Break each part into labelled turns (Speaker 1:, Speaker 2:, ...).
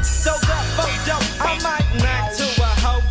Speaker 1: So therefore, yo, I might knock to a hoe.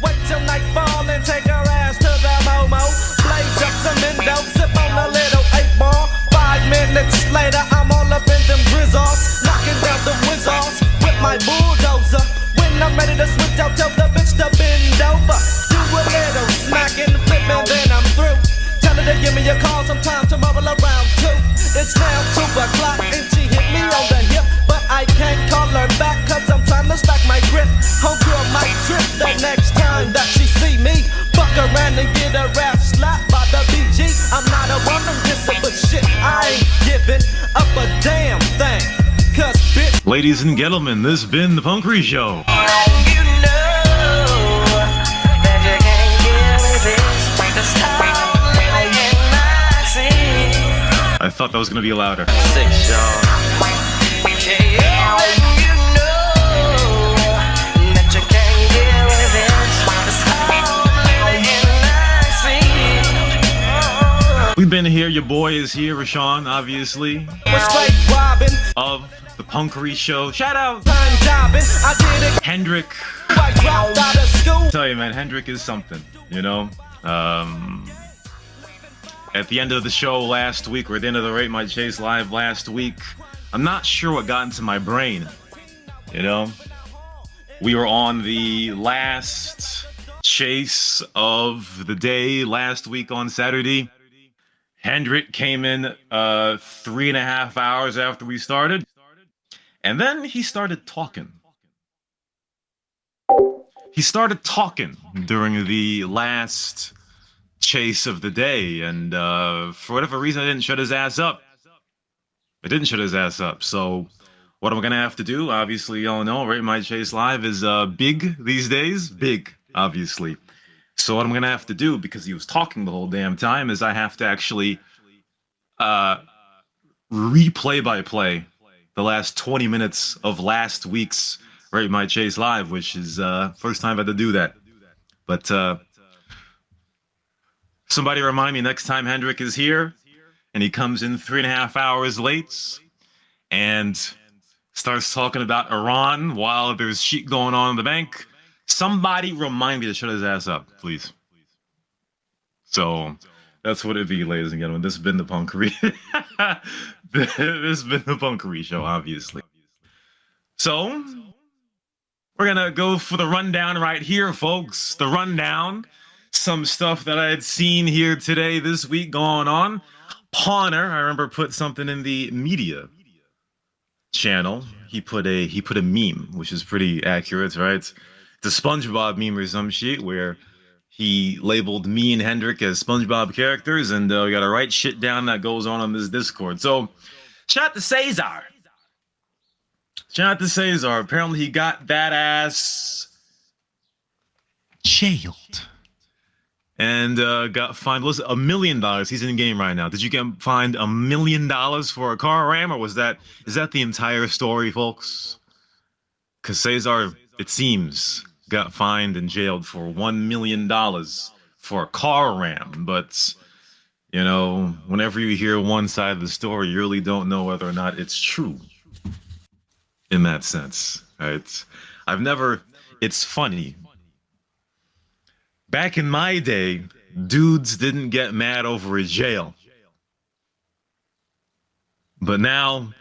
Speaker 1: Wait till nightfall and take her ass to the Momo. Blaze up some endo, sip on a little 8-ball. 5 minutes later, I'm all up in them grizzles, knocking down the whizzles with my bulldozer. When I'm ready to switch out, tell the bitch to bend over. Do a little smacking, flipping, then I'm through. Tell her to give me a call sometime tomorrow around 2. It's now 2 o'clock and she hit me on the hip, but I can't call her back cause I'm trying to stack my grip. Homegirl might trip the next time that she see me. Fuck around and get her ass slapped by the BG. I'm not a woman kisser, but shit, I ain't giving up a damn thing. Cause bitch.
Speaker 2: Ladies and gentlemen, this has been the Punkery Show. I thought that was gonna be louder. We've been here, your boy is here, Rashawn, obviously, of the Punkery Show. Shout out Hendrik. I tell you, man, Hendrik is something, you know? At the end of the show last week, or at the end of the Rate My Chase Live last week, I'm not sure what got into my brain, you know? We were on the last chase of the day last week on Saturday. Hendrik came in 3.5 hours after we started, and then he started talking. He started talking during the last chase of the day, and for whatever reason, I didn't shut his ass up. So what I'm gonna have to do, obviously, y'all know, Rate My Chase Live is big these days. Big, obviously. So what I'm gonna have to do, because he was talking the whole damn time, is I have to actually replay by play the last 20 minutes of last week's Rate My Chase Live, which is first time I've had to do that. But somebody remind me next time Hendrik is here and he comes in 3.5 hours late and starts talking about Iran while there's shit going on in the bank. Somebody remind me to shut his ass up, please. So that's what it be, ladies and gentlemen. This has been the Punkery. This has been the Punkery Show, obviously. So we're gonna go for the rundown right here, folks. The rundown. Some stuff that I had seen here today, this week going on. Pawner, I remember, put something in the media channel. He put a meme, which is pretty accurate, right? It's a SpongeBob meme or some shit where he labeled me and Hendrik as SpongeBob characters, and we gotta write shit down that goes on this Discord. So, shout out to Cesar. Apparently he got that ass jailed. And got fined, was it $1 million? He's in the game right now. Did you get fined $1 million for a car ram, or is that the entire story, folks? Because Cesar, it seems, got fined and jailed for $1 million for a car ram. But, you know, whenever you hear one side of the story, you really don't know whether or not it's true in that sense, right? It's funny. Back in my day, dudes didn't get mad over a jail. But now,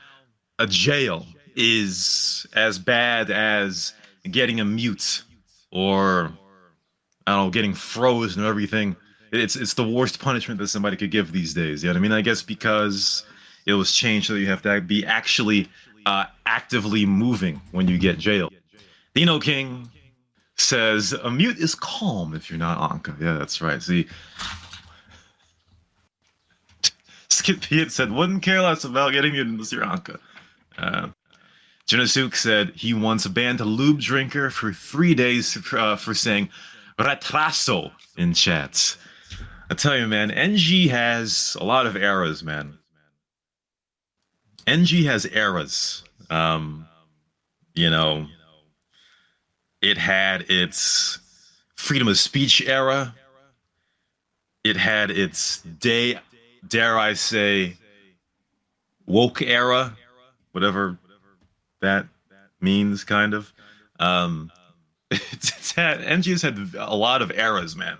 Speaker 2: a jail is as bad as getting a mute or, I don't know, getting frozen and everything. It's the worst punishment that somebody could give these days. You know what I mean? I guess because it was changed so that you have to be actually actively moving when you get jailed. Dino King says, a mute is calm if you're not Anka. Yeah, that's right. See, Skip Piet said, wouldn't care less about getting muted unless you're Anka. Junasuk said he once banned a lube drinker for 3 days for saying retraso in chats. I tell you, man, NG has a lot of eras, man. NG has eras. You know, it had its freedom of speech era. It had its dare I say, woke era, whatever that means, kind of. Um, it's had NG has had a lot of eras, man,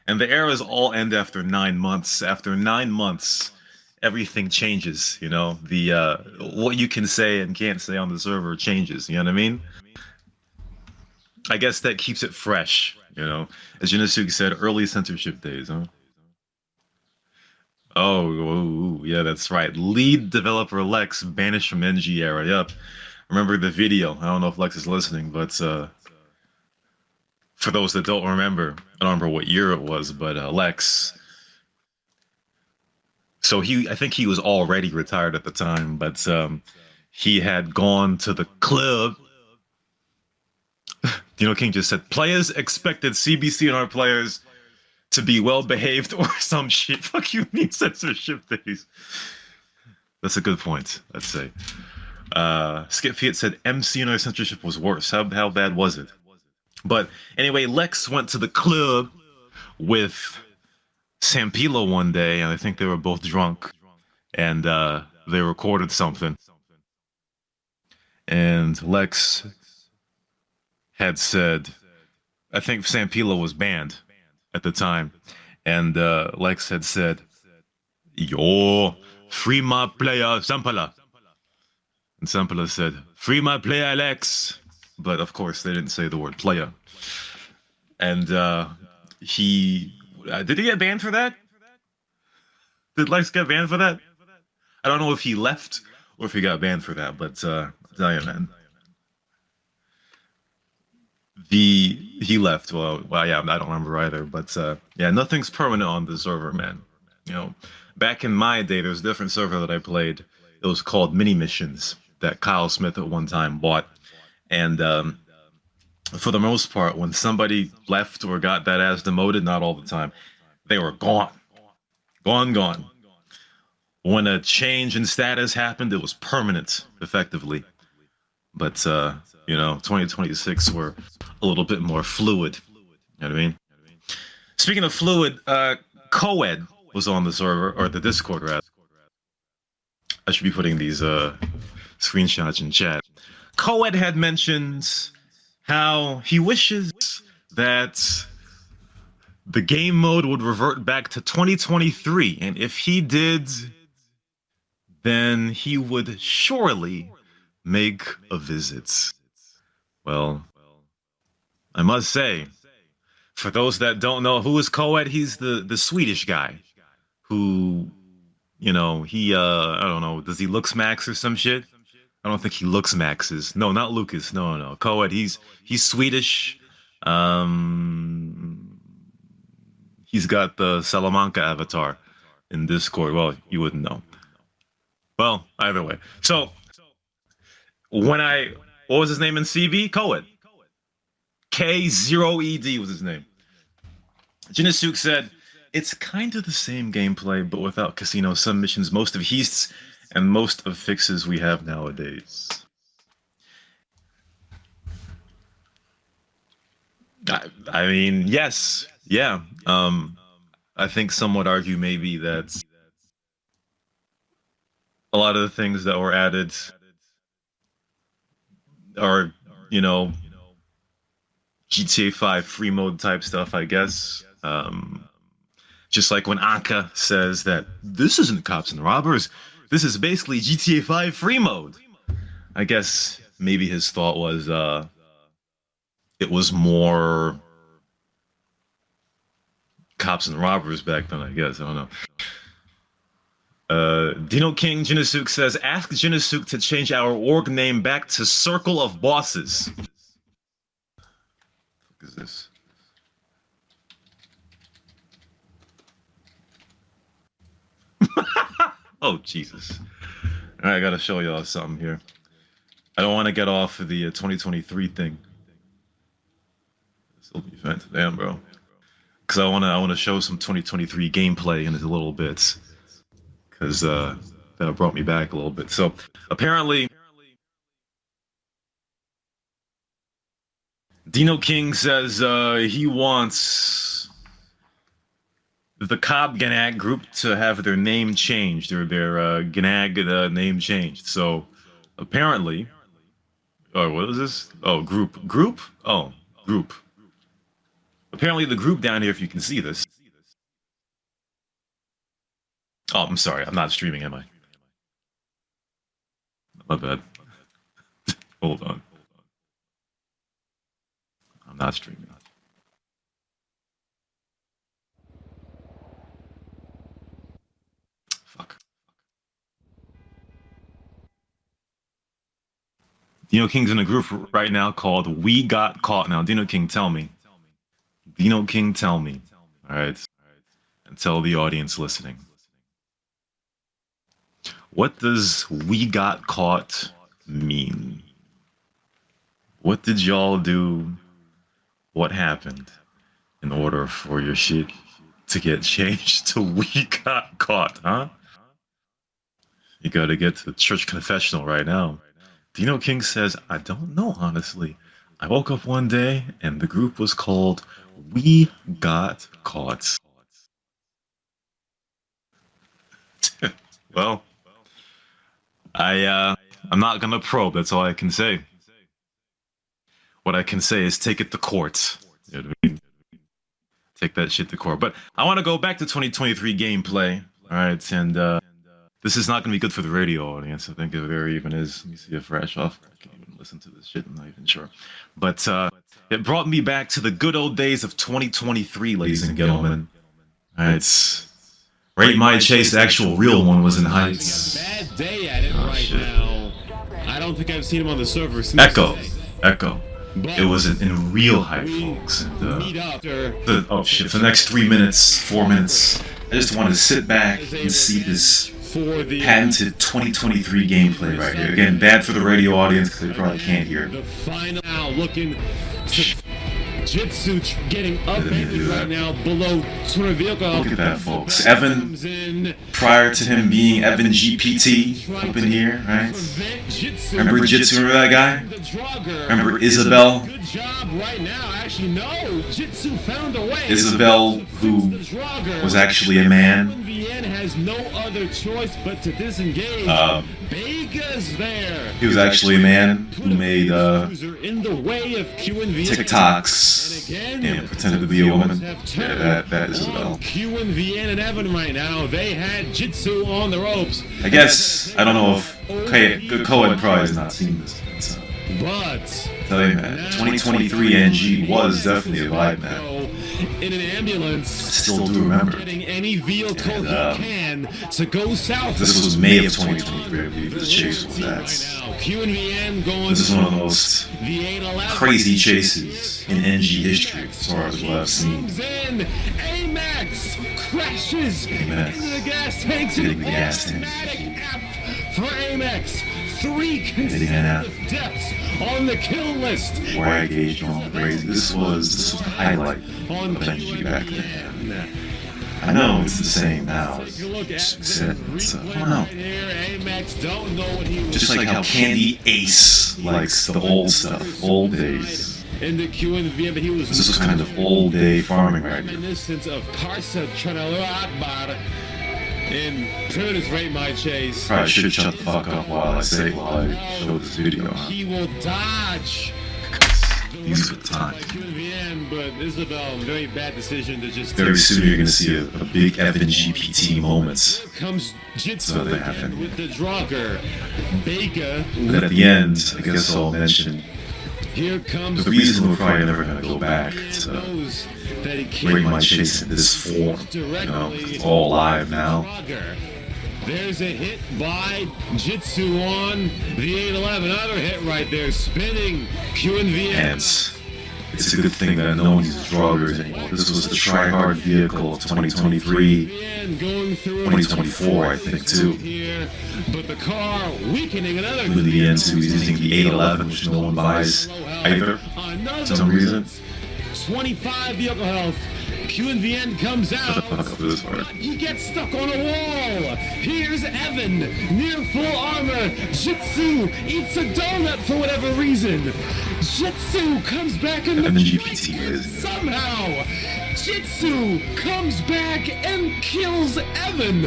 Speaker 2: and the eras all end after 9 months. After 9 months, everything changes. You know, the what you can say and can't say on the server changes. You know what I mean? I guess that keeps it fresh. You know, as Jinisuke said, early censorship days, huh? Oh, ooh, yeah, that's right. Lead developer Lex banished from NG era. Yep. Remember the video? I don't know if Lex is listening, but for those that don't remember, I don't remember what year it was, but Lex. So I think he was already retired at the time, but he had gone to the club. Dino King just said, players expected CBC and our players to be well behaved or some shit. Fuck you, mean censorship days. That's a good point, I'd say. Skip Fiat said MC and our censorship was worse. How bad was it? But anyway, Lex went to the club with Sampila one day, and I think they were both drunk, and they recorded something. And Lex had said, I think Sampila was banned at the time, and Lex had said, "Yo, free my player Sampala." And Sampala said, "Free my player Lex." But of course, they didn't say the word player. And he did he get banned for that? Did Lex get banned for that? I don't know if he left or if he got banned for that, but I'll tell you, man. He left. Well, yeah, I don't remember either. But yeah, nothing's permanent on the server, man. You know, back in my day, there was a different server that I played. It was called Mini Missions that Kyle Smith at one time bought, and for the most part, when somebody left or got that ass demoted, not all the time, they were gone, gone. When a change in status happened, it was permanent, effectively. But you know, 2026 were a little bit more fluid. You know what I mean? Speaking of fluid, Coed was on the server, or the Discord, rather. I should be putting these screenshots in chat. Coed had mentioned how he wishes that the game mode would revert back to 2023, and if he did, then he would surely make a visit. Well, I must say, for those that don't know, who is Coed? He's the Swedish guy who, you know, he I don't know, does he looks max or some shit? I don't think he looks maxes. No, not Lucas. No. Coed, he's Swedish. He's got the Salamanca avatar in Discord. Well, you wouldn't know. Well, either way. So when what was his name in CB? Coed. K0ED was his name. Jinisuke said, it's kind of the same gameplay, but without casino submissions, most of heists, and most of fixes we have nowadays. I mean, yes. Yeah. I think some would argue maybe that a lot of the things that were added are, you know, GTA 5 free mode type stuff, I guess. Just like when Aka says that this isn't Cops and Robbers, this is basically GTA 5 free mode. I guess maybe his thought was it was more Cops and Robbers back then, I guess. I don't know. Dino King Jinisuke says, ask Jinisuke to change our org name back to Circle of Bosses. What is this? Oh, Jesus. All right, I gotta show y'all something here. I don't want to get off of the 2023 thing. This will be fantastic. Damn, bro. Because I want to show some 2023 gameplay in a little bit. Because that brought me back a little bit. So, apparently, Dino King says he wants the Cobb Gnag group to have their name changed, or their Gnag name changed. So apparently, Oh, what is this? Oh, group. Group? Oh, group. Apparently the group down here, if you can see this. Oh, I'm sorry. I'm not streaming, am I? My bad. Hold on. I'm not streaming. Fuck. Dino King's in a group right now called We Got Caught. Now, Dino King, tell me. Dino King, tell me. All right. And tell the audience listening. What does We Got Caught mean? What did y'all do? What happened in order for your shit to get changed to We Got Caught, huh? You gotta get to the church confessional right now. Dino King says, I don't know, honestly. I woke up one day and the group was called We Got Caught. Well, I'm not gonna probe, that's all I can say. What I can say is take it to court. You know what I mean? Take that shit to court. But I want to go back to 2023 gameplay. All right, and this is not going to be good for the radio audience. I think if there even is. Let me see if fresh off. I can't even listen to this shit. I'm not even sure. But it brought me back to the good old days of 2023, ladies and gentlemen. All right. Rate My Chase, the actual real one, was in Heights.
Speaker 3: Bad day at it now. I don't think I've seen him on the server since
Speaker 2: Echo. It was in real hype, folks. And, oh shit! For the next 3 minutes, 4 minutes, I just wanted to sit back and see this patented 2023 gameplay right here. Again, bad for the radio audience because they probably can't hear.
Speaker 3: The final now looking to Jitsu getting upended right now below 200 vehicle.
Speaker 2: Look at that, folks. Evan, prior to him being Evan GPT up in here, right? Remember Jitsu? Remember that guy? Remember Isabel?
Speaker 3: Good job right now. Actually, no. Jitsu found a way.
Speaker 2: Isabel, who was actually a man.
Speaker 3: Has no other choice but to disengage. Vega's there.
Speaker 2: He was actually a man who made
Speaker 3: in the way of
Speaker 2: TikToks and pretended to be a woman. Yeah, that is Isabel.
Speaker 3: Q and VN and Evan right now. They had Jitsu on the ropes.
Speaker 2: I guess I don't know if Cohen probably has not seen this.
Speaker 3: But
Speaker 2: tell you, man, 2023 NG was definitely a vibe, man.
Speaker 3: In an ambulance,
Speaker 2: still do remember.
Speaker 3: Getting any vehicle he can to go south.
Speaker 2: This was May of 2023, I believe. This chase was that. This is one of the most crazy chases in NG history, as far as what I've seen.
Speaker 3: Amax crashes into the gas tanks.
Speaker 2: Hitting the gas tanks.
Speaker 3: For Amax, 3 consecutive deaths on the kill list.
Speaker 2: Where I gauged on crazy. This was the highlight of NG back then. I know it's the same now. Except I don't know. Just like how Candy Ace likes the old stuff, old days.
Speaker 3: In the Q&V, but he was
Speaker 2: this was kind of old day farming right now.
Speaker 3: Reminiscent of Karsa Chanalakbar in Primitive Rate My Chase.
Speaker 2: Probably should shut the fuck up while I show this video.
Speaker 3: He will dodge.
Speaker 2: These are the times.
Speaker 3: But Isabel, very bad decision to just.
Speaker 2: Very soon you're gonna see a big Evan GPT moment.
Speaker 3: Comes Jitsu
Speaker 2: so they happen.
Speaker 3: With the Draugr, Vega.
Speaker 2: But at the end, I guess I'll mention.
Speaker 3: Here comes
Speaker 2: the reason we're probably never gonna go back to Rate My Chase in this form. You know, it's all live now.
Speaker 3: There's a hit by Jitsu on the 811. Another hit right there, spinning Q and V.
Speaker 2: And it's a good thing that no one uses Draugrs anymore. This was the try-hard vehicle of 2023, 2024, I think, too.
Speaker 3: But the car weakening another.
Speaker 2: With the N2 using the 811, which no one buys either, for some reason.
Speaker 3: 25 vehicle health. Q and VN comes out. He gets stuck on a wall. Here's Evan, near full armor. Jitsu eats a donut for whatever reason. Jitsu comes back in the
Speaker 2: GPT is
Speaker 3: somehow. Jitsu comes back and kills Evan.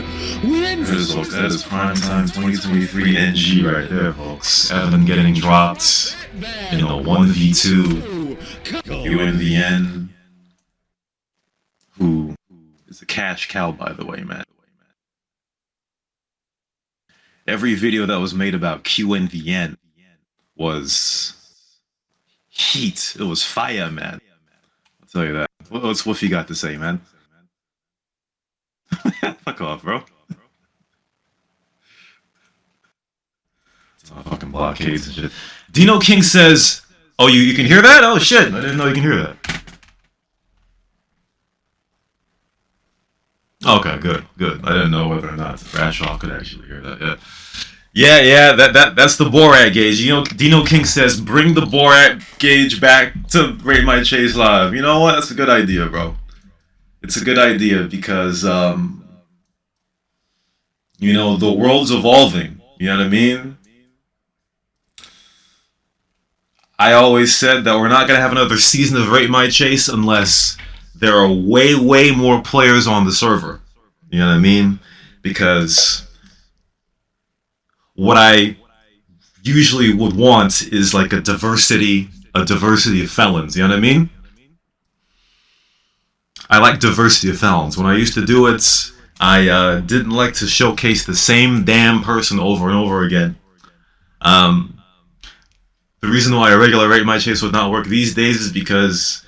Speaker 3: Wins.
Speaker 2: That is primetime 2023 NG right there, folks. Evan getting dropped
Speaker 3: Van.
Speaker 2: in the 1v2 QNVN, who is a cash cow, by the way, man. Every video that was made about QNVN was heat. It was fire, man. I'll tell you that. What's Woofy got to say, man? Fuck off, bro. It's all fucking blockades and shit. Dino King says, oh, you can hear that? Oh, shit. I didn't know you can hear that. Okay, good. I didn't know whether or not Bradshaw could actually hear that. Yeah. That's the Borat gauge. You know, Dino King says, bring the Borat gauge back to Rate My Chase Live. You know what? That's a good idea, bro. It's a good idea because, you know, the world's evolving. You know what I mean? I always said that we're not going to have another season of Rate My Chase unless there are way more players on the server. You know what I mean? Because what I usually would want is like a diversity of felons. You know what I mean? I like diversity of felons. When I used to do it, I didn't like to showcase the same damn person over and over again. The reason why a regular Rate My Chase would not work these days is because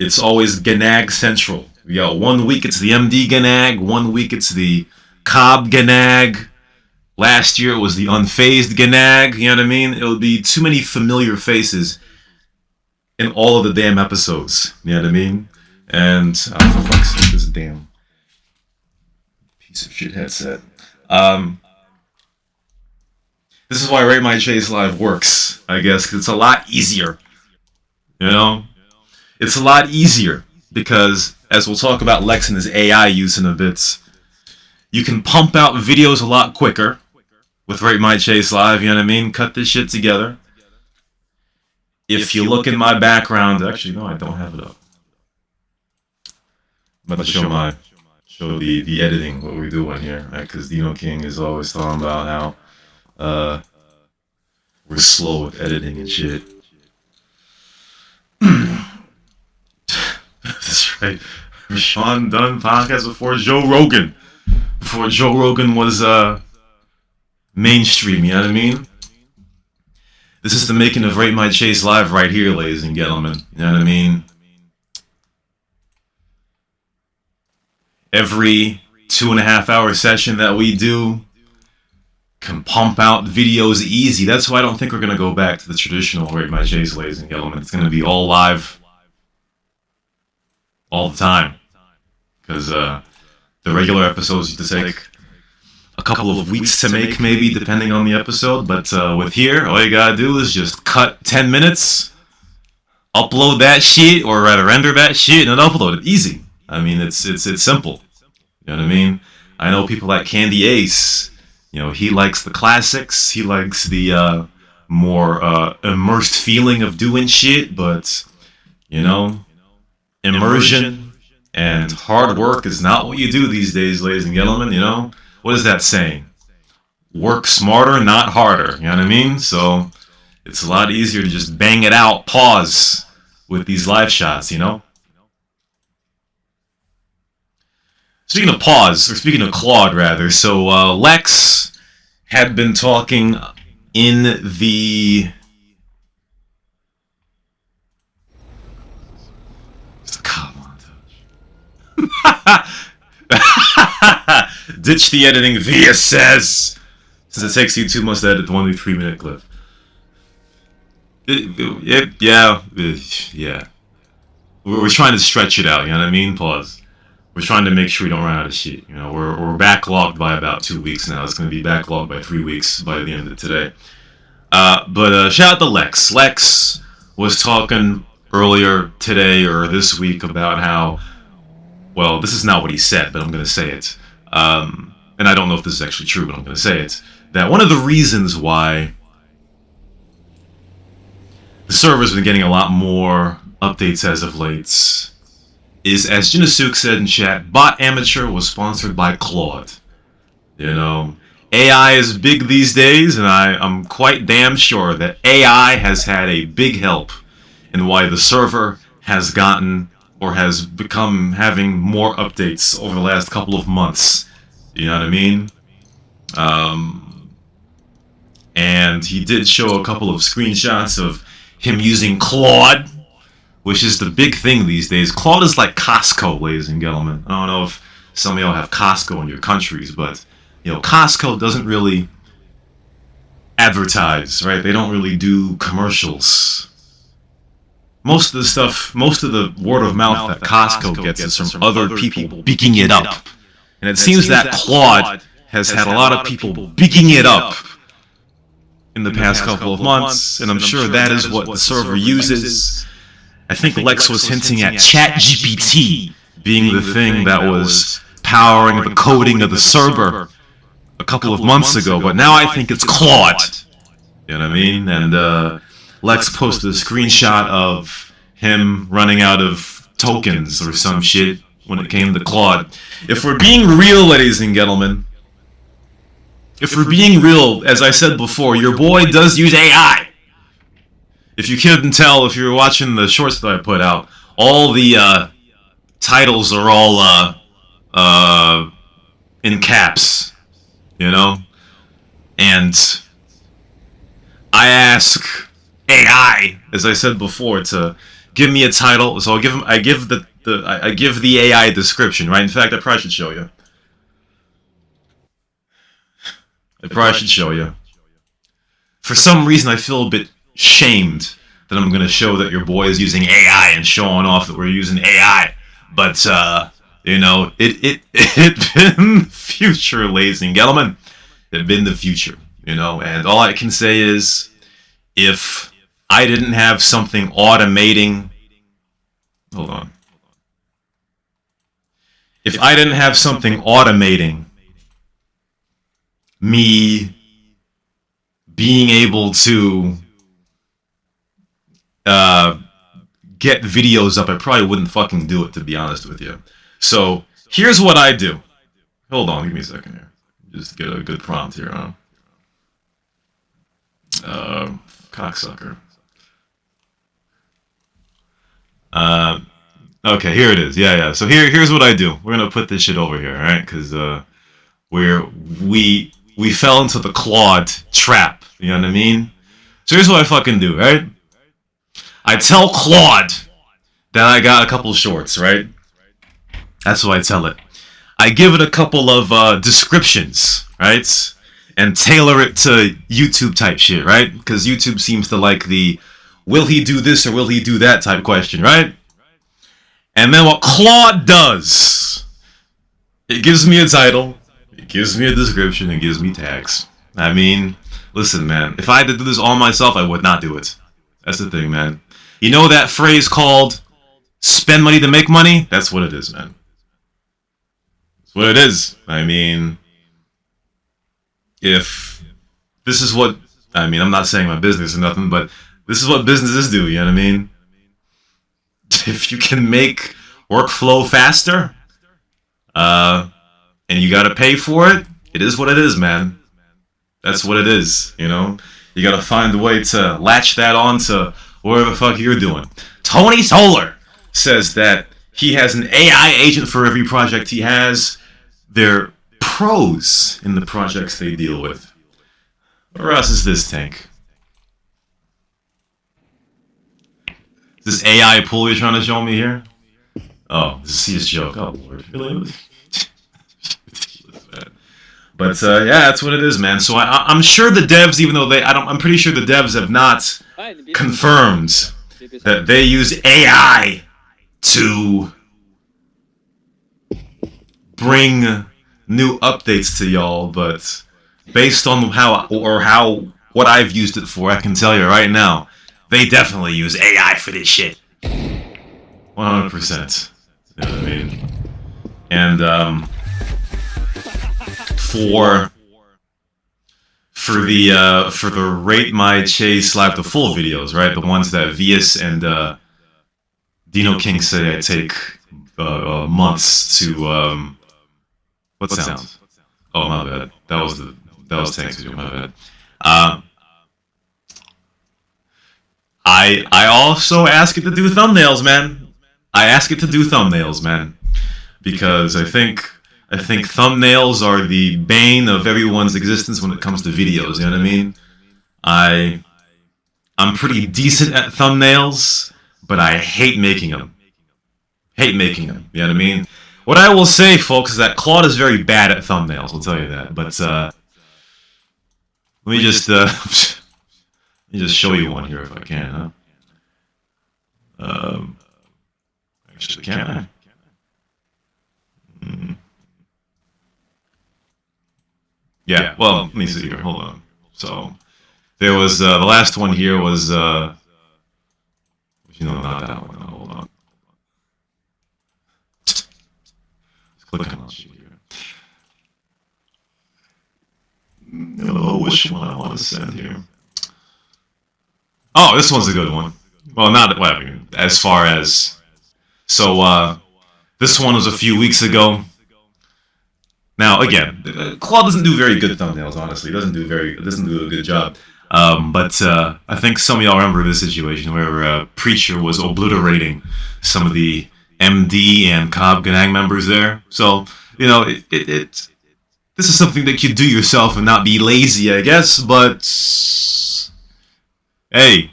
Speaker 2: it's always Ganag Central. We got 1 week it's the MD Ganag, 1 week it's the Cobb Ganag. Last year it was the Unfazed Ganag, you know what I mean? It would be too many familiar faces in all of the damn episodes, you know what I mean? And, for fuck's sake, this damn piece of shit headset. This is why Rate My Chase Live works, I guess, because it's a lot easier, you know? It's a lot easier because, as we'll talk about Lex and his AI use in a bit, you can pump out videos a lot quicker with Rate My Chase Live, you know what I mean? Cut this shit together. If you look in my background, actually, no, I don't have it up. I'm about to show the editing, what we're doing here, right? Because Dino King is always talking about how we're slow with editing and shit. That's right. Sean done podcast before Joe Rogan. Before Joe Rogan was mainstream, you know what I mean? This is the making of Rate My Chase Live right here, ladies and gentlemen. You know what I mean? Every 2.5 hour session that we do can pump out videos easy. That's why I don't think we're going to go back to the traditional Rate My Chase, ladies and gentlemen. It's going to be all live all the time. Because the regular episodes used to take a couple of weeks to make, maybe, depending on the episode. But with here, all you got to do is just cut 10 minutes, upload that shit, or rather render that shit, and then upload it. Easy. I mean, it's simple. You know what I mean? I know people like Candy Ace. You know, he likes the classics. He likes the more immersed feeling of doing shit. But, you know, immersion and hard work is not what you do these days, ladies and gentlemen. You know, what is that saying? Work smarter, not harder. You know what I mean? So it's a lot easier to just bang it out, pause with these live shots, you know? Speaking of pause, or speaking of Claude, rather, so Lex had been talking in the... Come on, ditch the editing, Via says, since it takes you 2 months to edit the 1 3 minute clip. Yeah. We're trying to stretch it out, you know what I mean? Pause. We're trying to make sure we don't run out of shit. You know, we're backlogged by about 2 weeks now. It's going to be backlogged by 3 weeks by the end of today. But shout out to Lex. Lex was talking earlier today or this week about how, well, this is not what he said, but I'm going to say it. And I don't know if this is actually true, but I'm going to say it. That one of the reasons why the server's been getting a lot more updates as of late is, as Jinasuk said in chat, Bot Amateur was sponsored by Claude. You know, AI is big these days, and I'm quite damn sure that AI has had a big help in why the server has gotten or has become having more updates over the last couple of months. You know what I mean? And he did show a couple of screenshots of him using Claude, which is the big thing these days. Claude is like Costco, ladies and gentlemen. I don't know if some of y'all have Costco in your countries, but you know, Costco doesn't really advertise, right? They don't really do commercials. Most of the word of mouth that Costco gets is from other people bigging it up. And it seems that Claude has had a lot of people bigging it up in the past couple of months, and I'm sure that is what the server uses. I think Lex was hinting at ChatGPT being the thing that was powering the coding of the server a couple of months ago, but now I think it's Claude. You know what I mean? And Lex posted a screenshot of him running out of tokens or some shit when it came to Claude. If we're being real, ladies and gentlemen, if we're being real, as I said before, your boy does use AI. If you couldn't tell, if you were watching the shorts that I put out, all the titles are all in caps, you know? And I ask AI, as I said before, to give me a title. So I give the AI description, right? In fact, I probably should show you. For some reason, I feel a bit shamed that I'm going to show that your boy is using AI and showing off that we're using AI. But, you know, it been future, ladies and gentlemen. It been the future, you know. And all I can say is, if I didn't have something automating... Hold on. If I didn't have something automating me being able to get videos up, I probably wouldn't fucking do it, to be honest with you. So here's what I do. Hold on, give me a second here. Just get a good prompt here, huh? Cocksucker. Okay, here it is. Yeah. So here's what I do. We're gonna put this shit over here, all right? Because we fell into the Claude trap. You know what I mean? So here's what I fucking do, right? I tell Claude that I got a couple shorts, right? That's what I tell it. I give it a couple of descriptions, right? And tailor it to YouTube type shit, right? Because YouTube seems to like the will he do this or will he do that type question, right? And then what Claude does, it gives me a title, it gives me a description, it gives me tags. I mean, listen, man, if I had to do this all myself, I would not do it. That's the thing, man. You know that phrase called spend money to make money? That's what it is, man. That's what it is. I mean, if this is what, I mean, I'm not saying my business or nothing, but this is what businesses do, you know what I mean? If you can make workflow faster, and you gotta pay for it, it is what it is, man. That's what it is, you know? You gotta find a way to latch that on to whatever the fuck you're doing. Tony Solar says that he has an AI agent for every project he has. They're pros in the projects they deal with. Or else is this tank? Is this AI pool you're trying to show me here? Oh, this is a joke. Oh, Lord. Really? But yeah, that's what it is, man. So I'm sure the devs, even though I'm pretty sure the devs have not confirmed that they use AI to bring new updates to y'all. But based on what I've used it for, I can tell you right now, they definitely use AI for this shit. 100%. You know what I mean? And for the Rate My Chase Live to Full videos, right? The ones that Vias and Dino King say I take months to what sound? Oh my bad. That was That was thanks to my bad. I also ask it to do thumbnails, man. I ask it to do thumbnails, man, because I think thumbnails are the bane of everyone's existence when it comes to videos. You know what I mean? I'm pretty decent at thumbnails, but I hate making them. You know what I mean? What I will say, folks, is that Claude is very bad at thumbnails. I'll tell you that. But let me just show you one here if I can. Huh? Actually, can I? Yeah. Well, let me see here. Hold on. So there was the last one here was not that one. Hold on. Click on it here. Which one I want to send here? Oh, this one's a good one. Well, not whatever. As far as this one was a few weeks ago. Now, again, Claude doesn't do very good thumbnails. Honestly, doesn't do a good job. But I think some of y'all remember this situation where a preacher was obliterating some of the MD and Cobb gang members there. So this is something that you do yourself and not be lazy, I guess. But hey,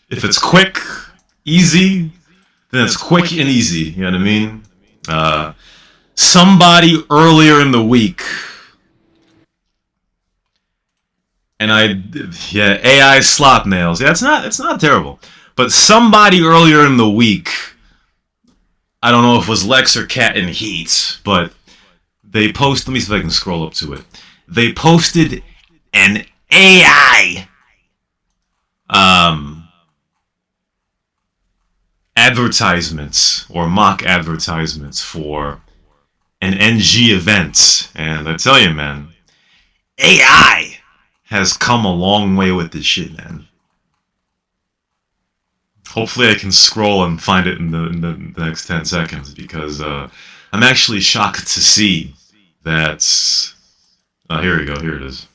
Speaker 2: if it's quick, easy, then it's quick and easy. You know what I mean? Somebody earlier in the week, and AI slop nails. Yeah, it's not terrible. But somebody earlier in the week, I don't know if it was Lex or Cat in Heat, but they posted. Let me see if I can scroll up to it. They posted an AI advertisements or mock advertisements for an NG event, and I tell you, man, AI has come a long way with this shit, man. Hopefully I can scroll and find it in the next 10 seconds, because I'm actually shocked to see that... here we go, here it is.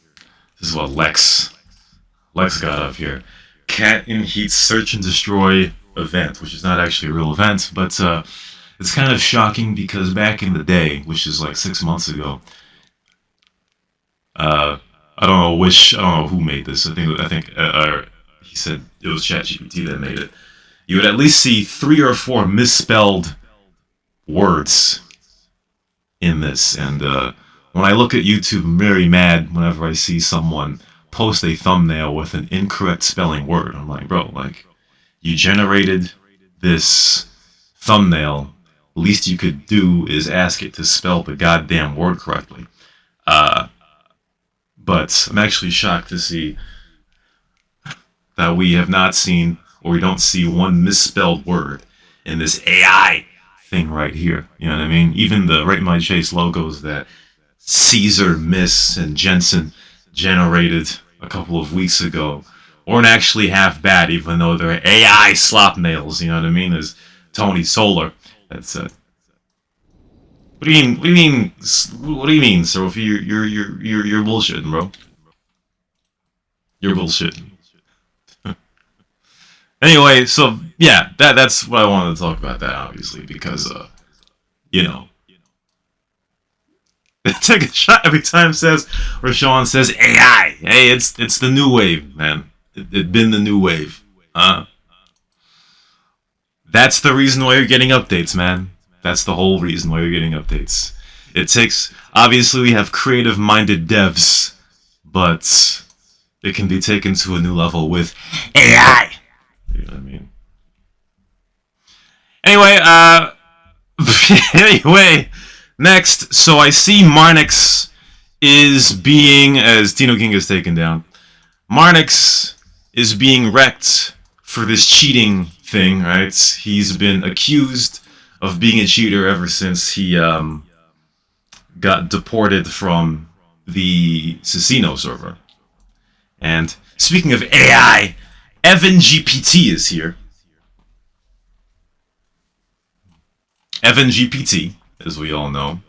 Speaker 2: This is what Lex got up here. Cat in Heat Search and Destroy event, which is not actually a real event, but it's kind of shocking because back in the day, which is like 6 months ago, I don't know who made this. I think he said it was ChatGPT that made it. You would at least see 3 or 4 misspelled words in this, and when I look at YouTube, I'm very mad whenever I see someone post a thumbnail with an incorrect spelling word. I'm like, bro, like, you generated this thumbnail. Least you could do is ask it to spell the goddamn word correctly. But I'm actually shocked to see that we have not seen, or we don't see one misspelled word in this AI thing right here. You know what I mean? Even the Rate My Chase logos that Caesar, Miss, and Jensen generated a couple of weeks ago weren't actually half bad, even though they're AI slop nails. You know what I mean? There's Tony Solar. That's What do you mean? What do you mean? What do you mean, sir? If you're bullshitting, bro. You're bullshitting. Anyway, so yeah, that's what I wanted to talk about. That obviously because take a shot every time Rashawn says AI. Hey, it's the new wave, man. It's been the new wave. That's the reason why you're getting updates, man. That's the whole reason why you're getting updates. It takes, obviously we have creative-minded devs, but it can be taken to a new level with AI. You know what I mean? Anyway, next, so I see Marnix is being, as Tino King is taken down, Marnix is being wrecked for this cheating thing, right? He's been accused of being a cheater ever since he got deported from the Cicino server. And speaking of AI, Evan GPT is here. Evan GPT, as we all know,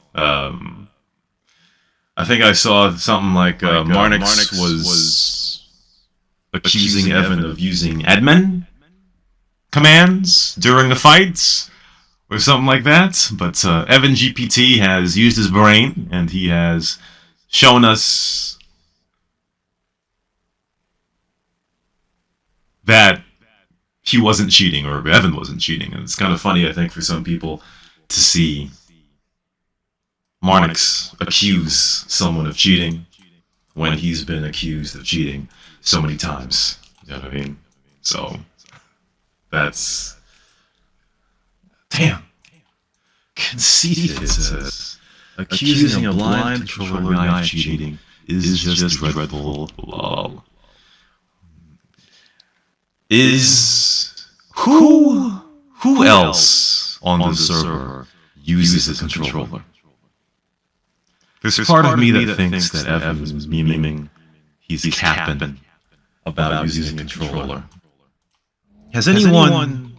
Speaker 2: I think I saw something like Marnix was accusing Evan of using admin commands during the fights or something like that. But Evan GPT has used his brain, and he has shown us that he wasn't cheating, or Evan wasn't cheating. And it's kind of funny, I think, for some people to see Marnix accuse someone of cheating when he's been accused of cheating so many times. You know what I mean? So that's damn conceited. It says accusing a blind controller guy of cheating is just dreadful. Lol. Is who else on the server uses a controller? There's part of me that thinks that Evan is memeing. He's capping about using a controller. Has anyone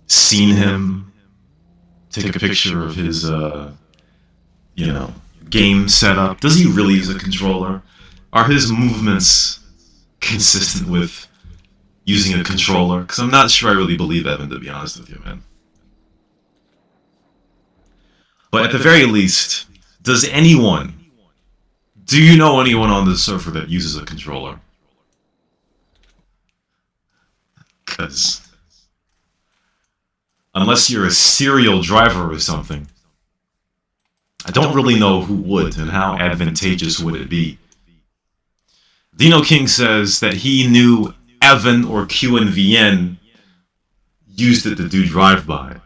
Speaker 2: seen him take a picture of his, game setup? Does he really use a controller? Are his movements consistent with using a controller? Because I'm not sure I really believe Evan, to be honest with you, man. But at the very least, do you know anyone on this server that uses a controller? Because unless you're a serial driver or something, I don't really know who would, and how advantageous would it be. Dino King says that he knew Evan or QNVN used it to do drive-by.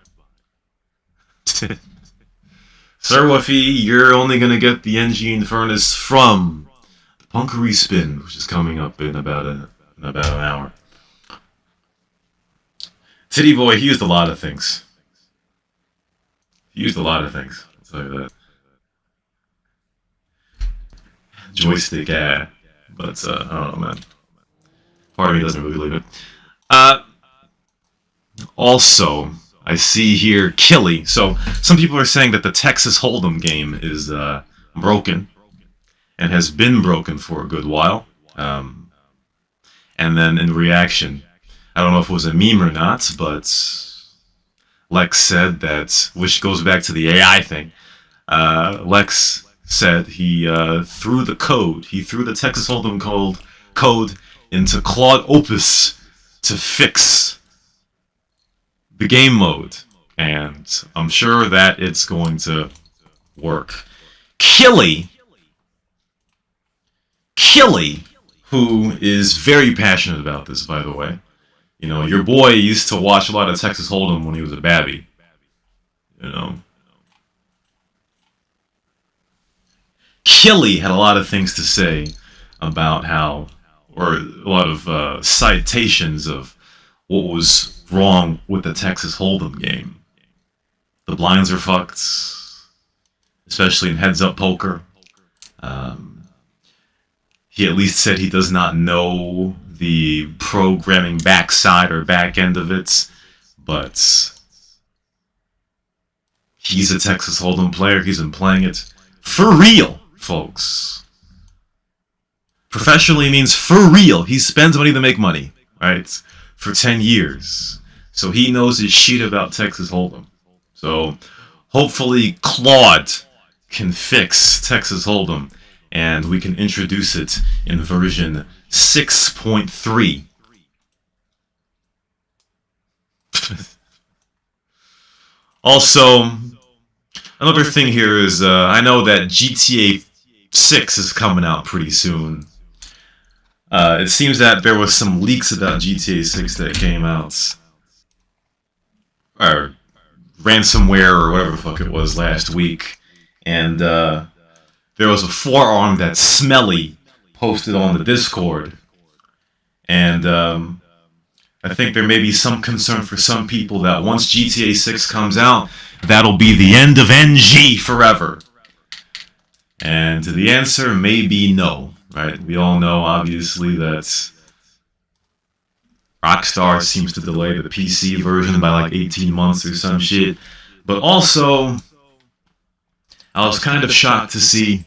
Speaker 2: Sir Wuffy, you're only going to get the Engine Furnace from the Punkery Spin, which is coming up in about an hour. Titty Boy, he used a lot of things. I'll tell you that. Joystick, yeah. But, I don't know, man. Part of me doesn't really believe it. Also, I see here Killy. So some people are saying that the Texas Hold'em game is broken and has been broken for a good while. And then in reaction, I don't know if it was a meme or not, but Lex said that, which goes back to the AI thing. Lex said he threw the code. He threw the Texas Hold'em code into Claude Opus to fix the game mode, and I'm sure that it's going to work. Killy, who is very passionate about this, by the way. You know, your boy used to watch a lot of Texas Hold'em when he was a babby. You know, Killy had a lot of things to say about how, or a lot of citations of what was wrong with the Texas Hold'em game. The blinds are fucked, especially in heads-up poker. He at least said he does not know the programming backside or back end of it, but he's a Texas Hold'em player. He's been playing it for real, folks. Professionally means for real. He spends money to make money, right? For 10 years. So he knows his shit about Texas Hold'em. So hopefully Claude can fix Texas Hold'em and we can introduce it in version 6.3. Also, another thing here is I know that GTA 6 is coming out pretty soon. It seems that there was some leaks about GTA 6 that came out, or ransomware or whatever the fuck it was last week, and there was a forearm that Smelly posted on the Discord, and I think there may be some concern for some people that once GTA 6 comes out, that'll be the end of NG forever. And the answer may be no. Right, we all know, obviously, that Rockstar seems to delay the PC version by like 18 months or some shit. But also, I was kind of shocked to see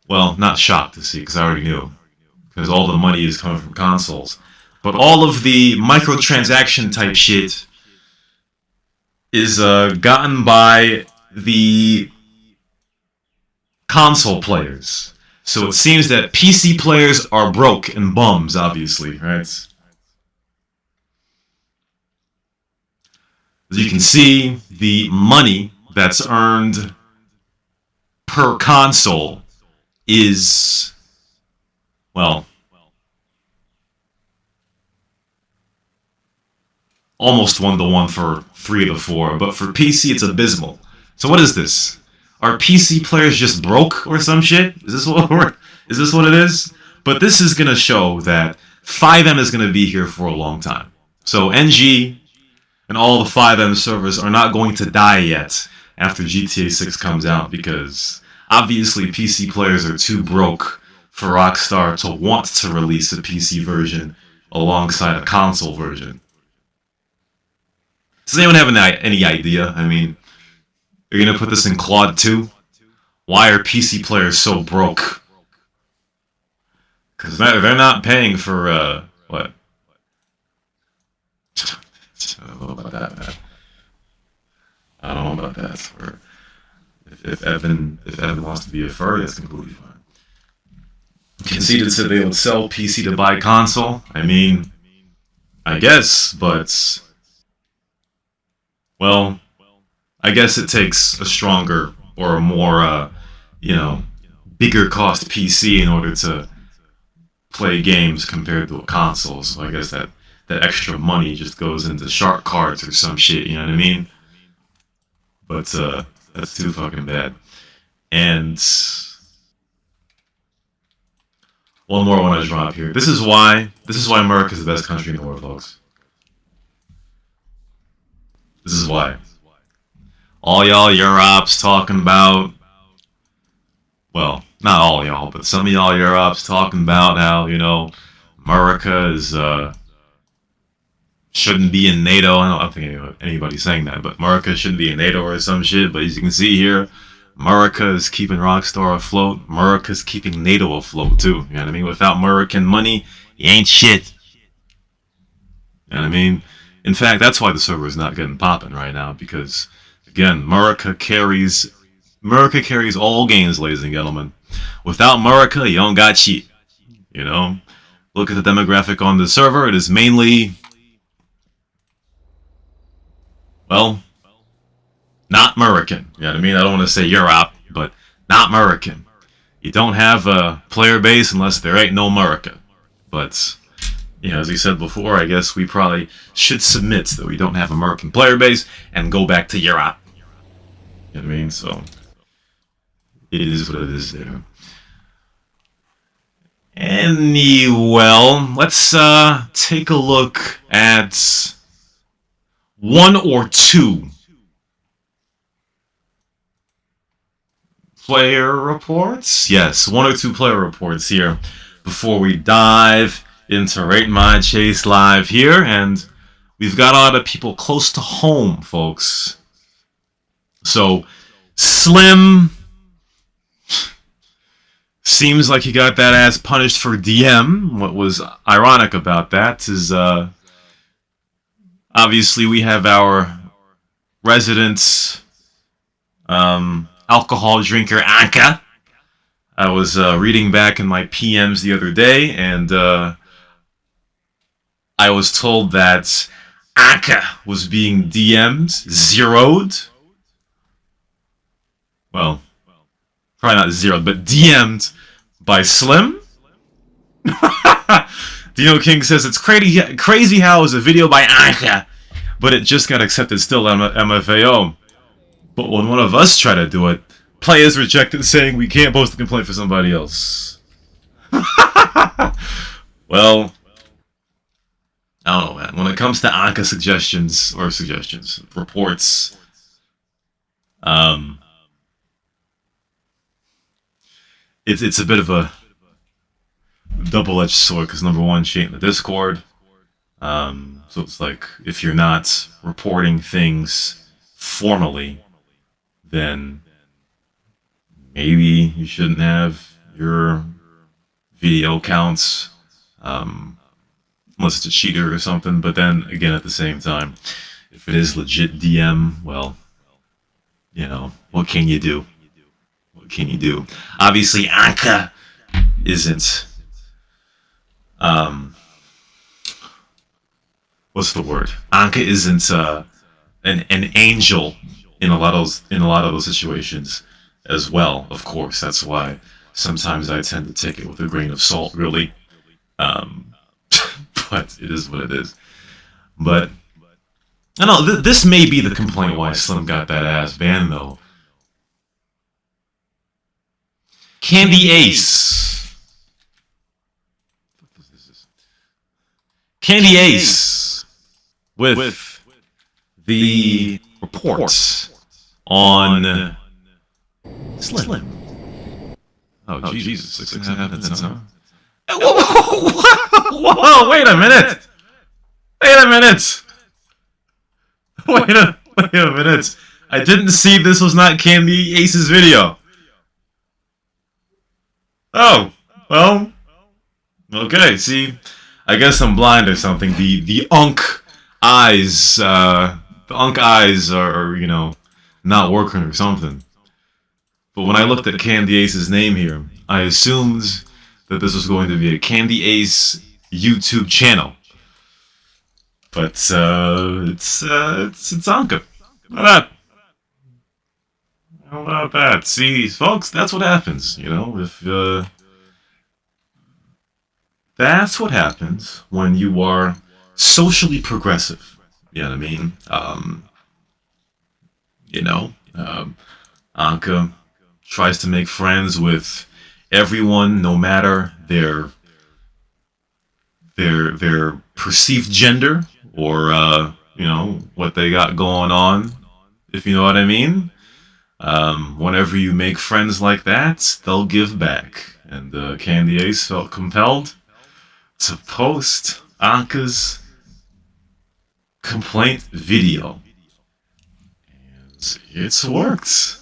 Speaker 2: Well, not shocked to see, because I already knew. Because all the money is coming from consoles. But all of the microtransaction type shit is gotten by the console players. So it seems that PC players are broke and bums, obviously, right? As you can see, the money that's earned per console is, well, almost 1-to-1 for 3 of the 4, but for PC it's abysmal. So what is this? Are PC players just broke or some shit? Is this what it is? But this is gonna show that FiveM is gonna be here for a long time. So NG and all the FiveM servers are not going to die yet after GTA 6 comes out, because obviously PC players are too broke for Rockstar to want to release a PC version alongside a console version. Does anyone have any idea? I mean, you're gonna put this in Claude 2? Why are PC players so broke? Because they're not paying for, what? I don't know about that, man. I don't know about that. For if Evan wants to be a furry, that's completely fine. Conceded said they would sell PC to buy console. I mean, I guess, but well, I guess it takes a stronger or a more, bigger cost PC in order to play games compared to a console. So I guess that extra money just goes into shark cards or some shit, you know what I mean? But that's too fucking bad. And one more I want to drop here. This is why America is the best country in the world, folks. This is why. All y'all Europs talking about, well, not all y'all, but some of y'all Europs talking about how, America is shouldn't be in NATO. I don't think anybody's saying that, but America shouldn't be in NATO or some shit. But as you can see here, America is keeping Rockstar afloat. America's keeping NATO afloat too. You know what I mean? Without American money, you ain't shit. You know what I mean? In fact, that's why the server is not getting popping right now, because again, America carries all games, ladies and gentlemen. Without America, you don't got shit. Look at the demographic on the server. It is mainly, well, not American. You know what I mean? I don't want to say Europe, but not American. You don't have a player base unless there ain't no America. But, as we said before, I guess we probably should submit that we don't have American player base and go back to Europe. You know what I mean? So, it is what it is there. Anyway, let's take a look at one or two player reports. Yes, one or two player reports here before we dive into Rate My Chase Live here. And we've got a lot of people close to home, folks. So, Slim seems like he got that ass punished for DM. What was ironic about that is, obviously we have our resident alcohol drinker, Anka. I was reading back in my PMs the other day, and I was told that Anka was being DM'd, zeroed. Well, probably not zeroed, but DM'd by Slim. Dino King says, it's crazy how it was a video by Anka, but it just got accepted still on MFAO. But when one of us try to do it, players reject it, saying we can't post a complaint for somebody else. Well, I don't know, man. When it comes to Anka reports, it's a bit of a double-edged sword, because number one, she ain't in the Discord. So it's like, if you're not reporting things formally, then maybe you shouldn't have your video counts, unless it's a cheater or something. But then again, at the same time, if it is legit DM, well, you know, what can you do? What can you do? Obviously, Anka isn't. What's the word? Anka isn't an angel in a lot of those situations as well. Of course, that's why sometimes I tend to take it with a grain of salt, really. But it is what it is. But I know this may be the complaint why Slim got that ass banned though. Candy Ace. Candy Ace with the reports on Slim. Oh, Jesus, 6.5 minutes, huh? Whoa, wait a minute! Wait a minute! Wait a minute! I didn't see this was not Candy Ace's video. Oh, well, okay, see, I guess I'm blind or something. The unk eyes are, you know, not working or something. But when I looked at Candy Ace's name here, I assumed that this was going to be a Candy Ace YouTube channel. But it's Anka. How about that? See, folks, that's what happens, you know, if that's what happens when you are socially progressive. You know what I mean? You know, Anka tries to make friends with everyone, no matter their perceived gender or you know, what they got going on, if you know what I mean. Whenever you make friends like that, they'll give back. And Candy Ace felt compelled to post Anka's complaint video. And it's worked.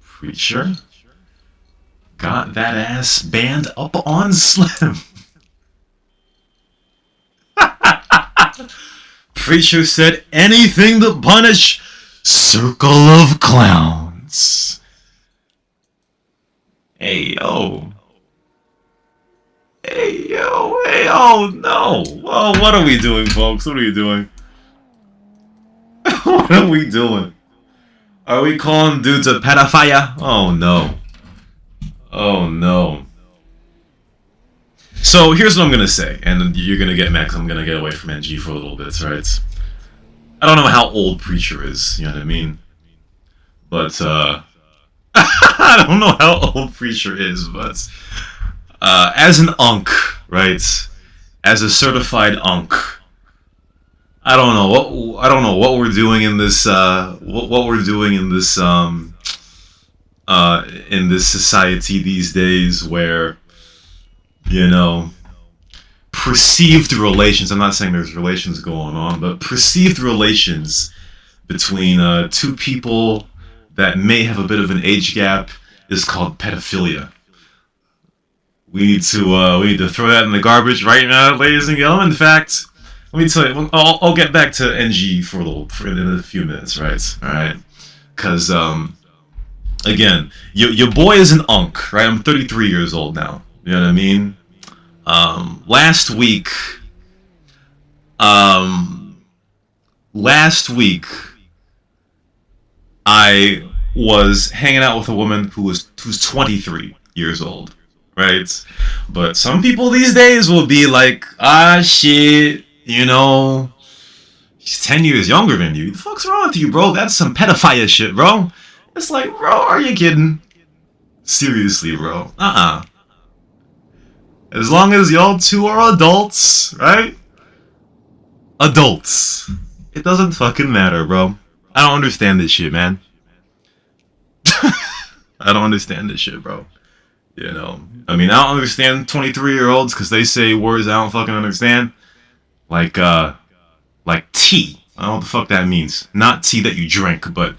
Speaker 2: Preacher got that ass banned up on Slim. Preacher said anything to punish Circle of Clowns. Hey yo. Hey yo. Hey oh no. Well, what are we doing, folks? What are we doing? What are we doing? Are we calling dudes a pedophile? Oh no. Oh no. So here's what I'm gonna say, and you're gonna get mad 'cause I'm gonna get away from NG for a little bit, right? I don't know how old Preacher is, you know what I mean? But I don't know how old Preacher is, but as an unk, right? As a certified unk, I don't know what we're doing in this what we're doing in this society these days where, you know, perceived relations, I'm not saying there's relations going on, but perceived relations between two people that may have a bit of an age gap is called pedophilia. We need to throw that in the garbage right now, ladies and gentlemen. In fact, let me tell you, I'll get back to NG in a few minutes, right? All right, because again, your boy is an unk, right? I'm 33 years old now. You know what I mean? Last week, I was hanging out with a woman who's 23 years old, right? But some people these days will be like, ah, shit, you know, she's 10 years younger than you. The fuck's wrong with you, bro? That's some pedophile shit, bro. It's like, bro, are you kidding? Seriously, bro. As long as y'all two are adults, right? Adults. It doesn't fucking matter, bro. I don't understand this shit, man. I don't understand this shit, bro. You know, I mean, I don't understand 23-year-olds because they say words I don't fucking understand. Like tea. I don't know what the fuck that means. Not tea that you drink, but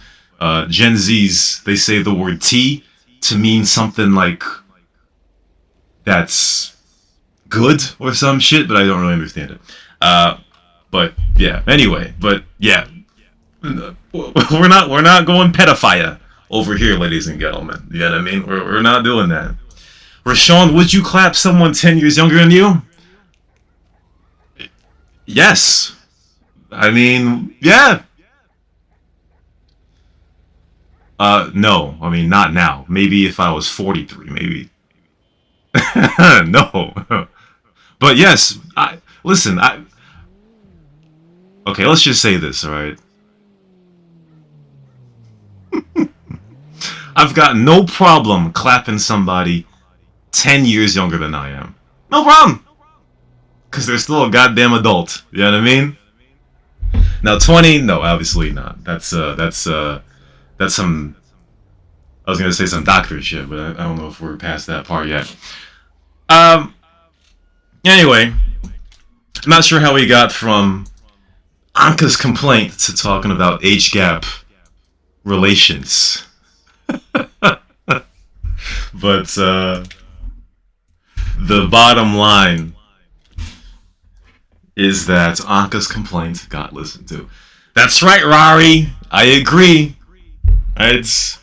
Speaker 2: Gen Zs, they say the word tea, to mean something like that's good or some shit, but I don't really understand it. But yeah, anyway, but yeah, we're not going pedophile over here, ladies and gentlemen. You know what I mean? We're not doing that. Rashawn, would you clap someone 10 years younger than you? Yes. I mean, yeah. No. I mean, not now. Maybe if I was 43, maybe. No. But yes, listen, okay, let's just say this, alright? I've got no problem clapping somebody 10 years younger than I am. No problem! Because they're still a goddamn adult. You know what I mean? Now 20, no, obviously not. That's some, I was gonna say some doctor shit, but I don't know if we're past that part yet. Anyway, I'm not sure how we got from Anka's complaint to talking about age gap relations. But the bottom line is that Anka's complaint got listened to. That's right, Rari. I agree. That's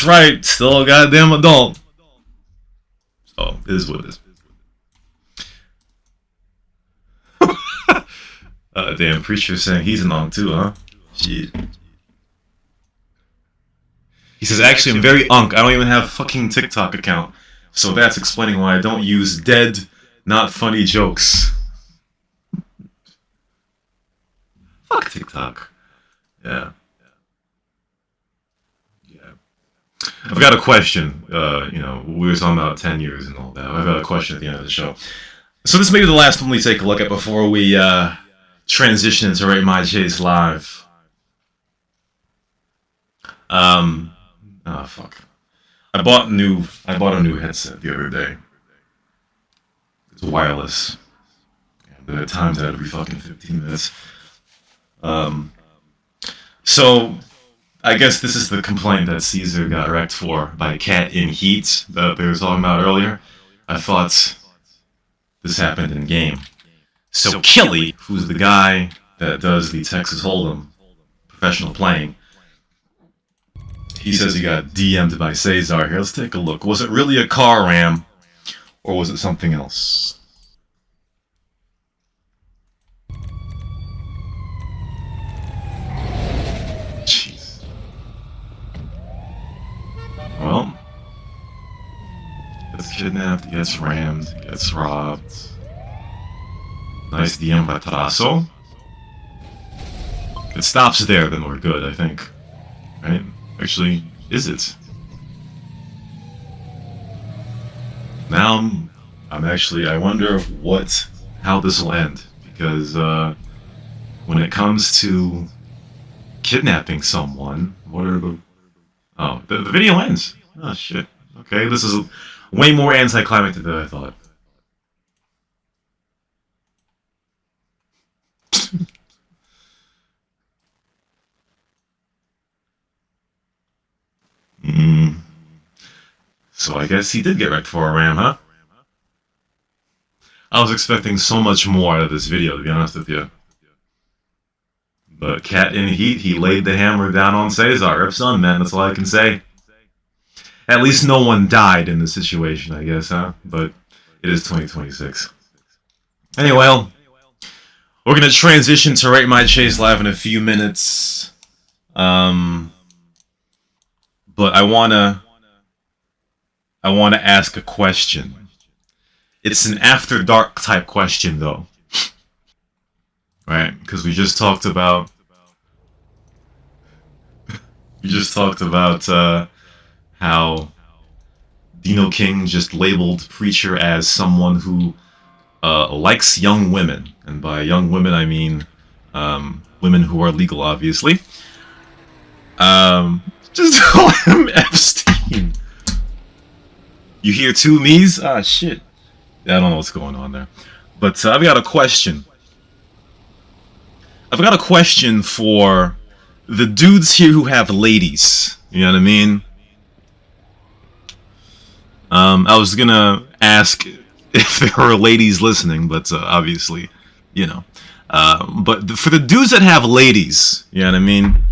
Speaker 2: right. Still a goddamn adult. So it is what it is. Damn, Preacher saying he's an unk too, huh? Shit. He says, actually, I'm very unk. I don't even have a fucking TikTok account. So that's explaining why I don't use dead, not funny jokes. Fuck TikTok. Yeah. I've got a question. You know, we were talking about 10 years and all that. I've got a question at the end of the show. So this may be the last one we take a look at before we transition into Rate My J's Live. Oh fuck. I bought a new headset the other day. It's wireless. And at times that'd be fucking 15 minutes. So I guess this is the complaint that Caesar got wrecked for by Cat in Heat that they were talking about earlier. I thought this happened in game. So Killy, who's the guy that does the Texas Hold'em professional playing, he says he got DM'd by Cesar. Here, let's take a look. Was it really a car ram, or was it something else? Jeez. Well, gets kidnapped, gets rammed, gets robbed. Nice DM by Tarasso. If it stops there, then we're good, I think. Right? Actually, is it? Now, I wonder how this will end. Because, when it comes to kidnapping someone, what are the... Oh, the video ends. Oh, shit. Okay, this is way more anticlimactic than I thought. So I guess he did get wrecked for a ram, huh? I was expecting so much more out of this video, to be honest with you. But Cat in Heat, he laid the hammer down on Cesar. Rip son, man, that's all I can say. At least no one died in this situation, I guess, huh? But it is 2026. Anyway, we're gonna transition to Rate My Chase Live in a few minutes. But I wanna ask a question. It's an after dark type question, though. Right? Because we just talked about how Dino King just labeled Preacher as someone who likes young women, and by young women I mean women who are legal, obviously. Just call him Epstein. You hear two me's? Ah, shit. I don't know what's going on there. But I've got a question. I've got a question for the dudes here who have ladies. You know what I mean? I was gonna ask if there are ladies listening, but obviously, you know. But for the dudes that have ladies, you know what I mean?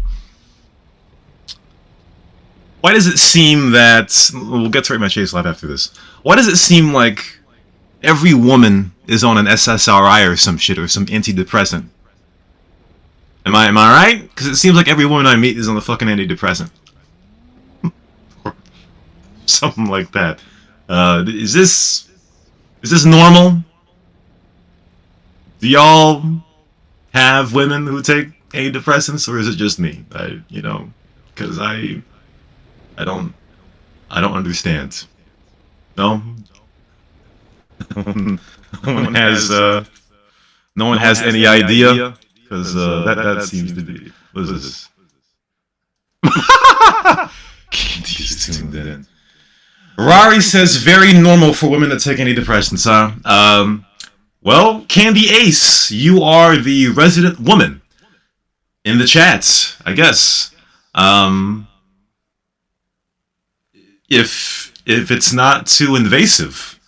Speaker 2: Why does it seem that... We'll get to Rate My Chase Live after this. Why does it seem like every woman is on an SSRI or some shit, or some antidepressant? Am I right? Because it seems like every woman I meet is on the fucking antidepressant. Or something like that. Is this normal? Do y'all have women who take antidepressants, or is it just me? Because I don't understand. No? No one has any idea? Because that seems to be... What is this? Candy's tuned in. Rari says, very normal for women to take antidepressants, huh? Well, Candy Ace, you are the resident woman in the chat, I guess. If it's not too invasive,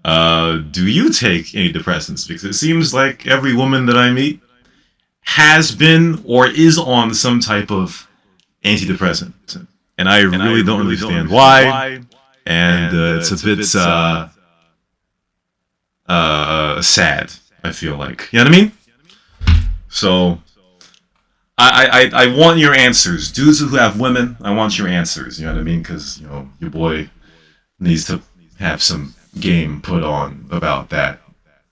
Speaker 2: do you take antidepressants? Because it seems like every woman that I meet has been or is on some type of antidepressant, and I really don't understand why. And it's a bit sad, I feel like. You know what I mean? So I want your answers. Dudes who have women, I want your answers. You know what I mean? Because, your boy needs to have some game put on about that.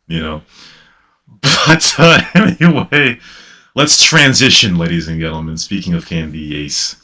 Speaker 2: But anyway, let's transition, ladies and gentlemen. Speaking of Candy Ace.